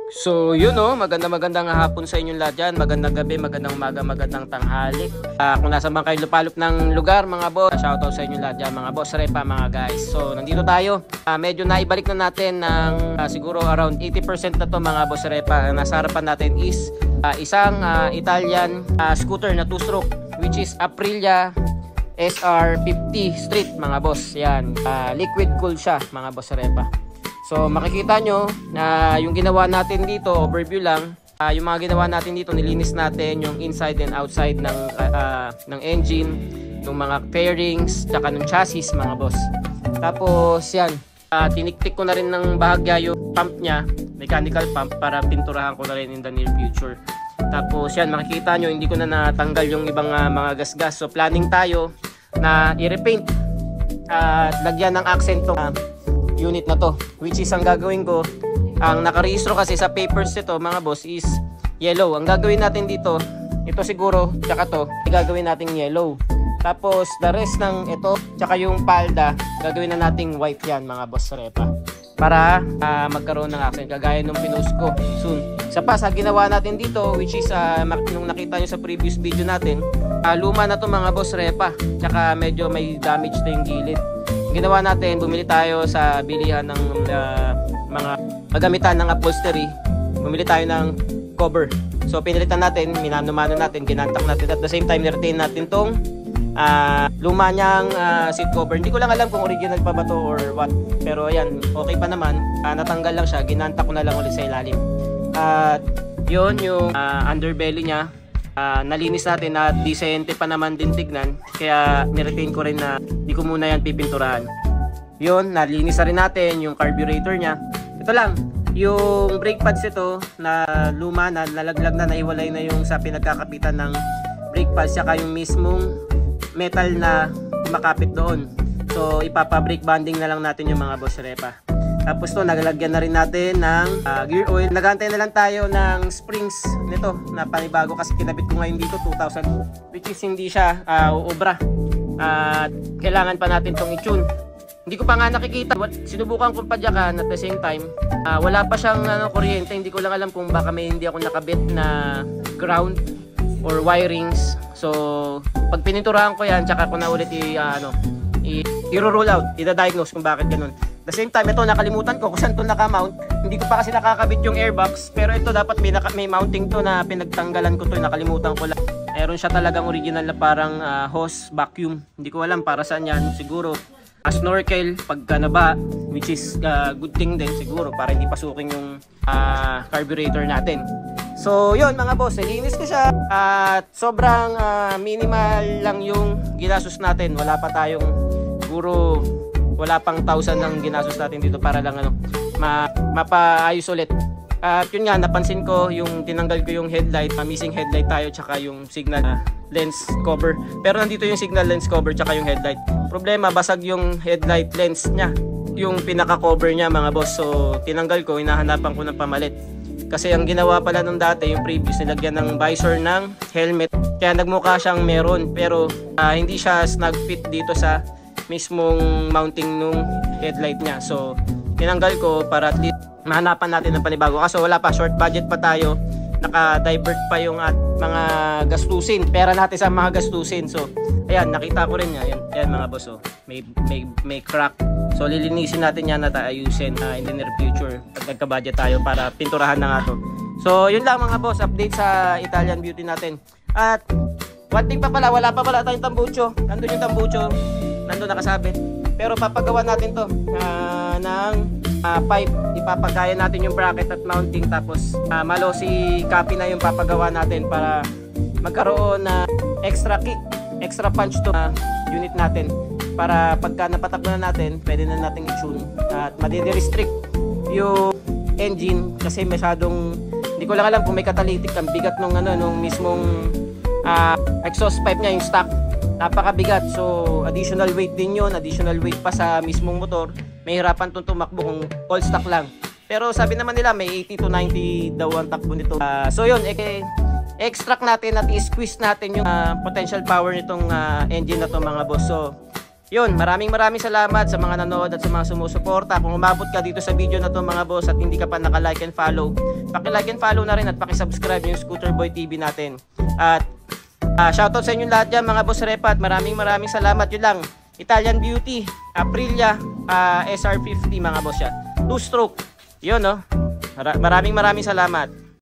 So yun magandang hapon sa inyong lahat dyan. Magandang gabi, magandang umaga, magandang tanghali. Kung nasa man kayo lupalop ng lugar mga boss, shoutout sa inyong lahat dyan mga boss repa mga guys. So nandito tayo, medyo naibalik na natin ng siguro around 80% na to mga boss repa. Nasa harapan natin is isang Italian scooter na 2-stroke which is Aprilia SR50 Street mga boss. Yan, liquid cool siya mga boss repa. So makikita nyo na yung ginawa natin dito, overview lang, yung mga ginawa natin dito, nilinis natin yung inside and outside ng engine, yung mga fairings, tsaka ng chassis mga boss. Tapos yan, tiniktik ko na rin ng bahagya yung pump nya, mechanical pump, para pinturahan ko na rin in the near future. Tapos yan, makikita nyo hindi ko na natanggal yung ibang mga gasgas. So planning tayo na i-repaint at lagyan ng accent to unit na to, which is ang gagawin ko, ang nakarehistro kasi sa papers ito mga boss is yellow. Ang gagawin natin dito, ito siguro tsaka to, gagawin natin yellow. Tapos the rest ng ito tsaka yung palda, gagawin na nating white yan mga boss repa, para magkaroon ng accent kagaya nung pinost ko soon. Sa ginawa natin dito, which is nung nakita nyo sa previous video natin, luma na to mga boss repa, tsaka medyo may damage na yung gilid. Ginawa natin, bumili tayo sa bilihan ng mga magamitan ng upholstery, bumili tayo ng cover. So pinilitan natin, minano-mano natin, ginantak natin, at the same time niretain natin tong luma niyang seat cover. Hindi ko lang alam kung original pa ba to or what, pero ayan, okay pa naman. Natanggal lang siya, ginantak ko na lang ulit sa ilalim. At yun yung underbelly niya, nalinis natin at decente pa naman din tignan, kaya niretain ko rin na di ko muna yan pipinturahan. Yun, nalinis na rin natin yung carburetor nya. Ito lang, yung brake pads ito na luma na, nalaglag na, naiwalay na yung sa pinagkakapitan ng brake pads, saka yung mismong metal na makapit doon. So ipapa-brake banding na lang natin yung mga boss repa. Tapos to, nagalagyan na rin natin ng gear oil. Nagantay na lang tayo ng springs nito na panibago kasi kinabit ko ngayon dito 2,000, which is hindi siya uubra. Kailangan pa natin tong i-tune. Hindi ko pa nga nakikita. Sinubukan kong padyakan at the same time, wala pa siyang kuryente. Hindi ko lang alam kung baka may hindi ako nakabit na ground or wirings. So pag pininturahan ko yan, tsaka ko na ulit i-roll out, i-diagnose kung bakit ganun. The same time, ito nakalimutan ko kung saan ito nakamount. Hindi ko pa kasi nakakabit yung airbox, pero ito dapat may mounting to na pinagtanggalan ko to, nakalimutan ko lang. Meron siya talagang original na parang hose vacuum. Hindi ko alam para saan yan. Siguro snorkel pagka naba, which is good thing din siguro para hindi pasukin yung carburetor natin. So yun mga boss, nilinis ko siya at sobrang minimal lang yung ginastos natin. Wala pa tayong, siguro wala pang 1,000 ng ginastos natin dito para lang mapaayos ulit. At yun nga, napansin ko yung tinanggal ko yung headlight, missing headlight tayo, tsaka yung signal lens cover. Pero nandito yung signal lens cover tsaka yung headlight. Problema, basag yung headlight lens nya, yung pinaka cover nya mga boss. So tinanggal ko, hinahanapan ko ng pamalit. Kasi ang ginawa pala nung dati, yung previous, nilagyan ng visor ng helmet, kaya nagmukha siyang meron, pero hindi siya snug fit dito sa mismong mounting nung headlight niya. So tinanggal ko para at least mahanapan natin ng panibago. Kaso wala pa, short budget pa tayo, naka-divert pa yung mga gastusin, pera natin sa mga gastusin. So ayan, nakita ko rin yan, yan mga boss, may crack. So lilinisin natin yan at ayusin in the near future pag nagka-budget tayo para pinturahan na nga to. So yun lang mga boss, update sa Italian Beauty natin. At one thing pa pala, wala pa pala tayong tambucho. Nandun yung tambucho, nandun nakasabit, pero papagawa natin to ng pipe. Ipapagaya natin yung bracket at mounting, tapos malosi copy na yung papagawa natin para magkaroon na extra kick, extra punch to unit natin, para pagka napatakbo na natin, pwede na natin i-tune at madi-restrict yung engine kasi masyadong, hindi ko lang alam kung may catalytic. Ang bigat nung mismong exhaust pipe niya, yung stock, napakabigat. So additional weight din yun, additional weight pa sa mismong motor. May hirapan itong tumakbo kung all stock lang. Pero sabi naman nila may 80 to 90 daw ang takbo nito. So yun, extract natin at i-squeeze natin yung potential power nitong engine na to mga boss. So Yun, maraming salamat sa mga nanood at sa mga sumusuporta. Kung umabot ka dito sa video na to mga boss at hindi ka pa naka-like and follow, paki-like and follow na rin at paki-subscribe yung Scooter Boy TV natin. At shoutout sa inyong lahat dyan mga boss Repa at maraming salamat. Yun lang, Italian Beauty, Aprilia, SR50 mga boss yan. 2-stroke. Yun no. Maraming salamat.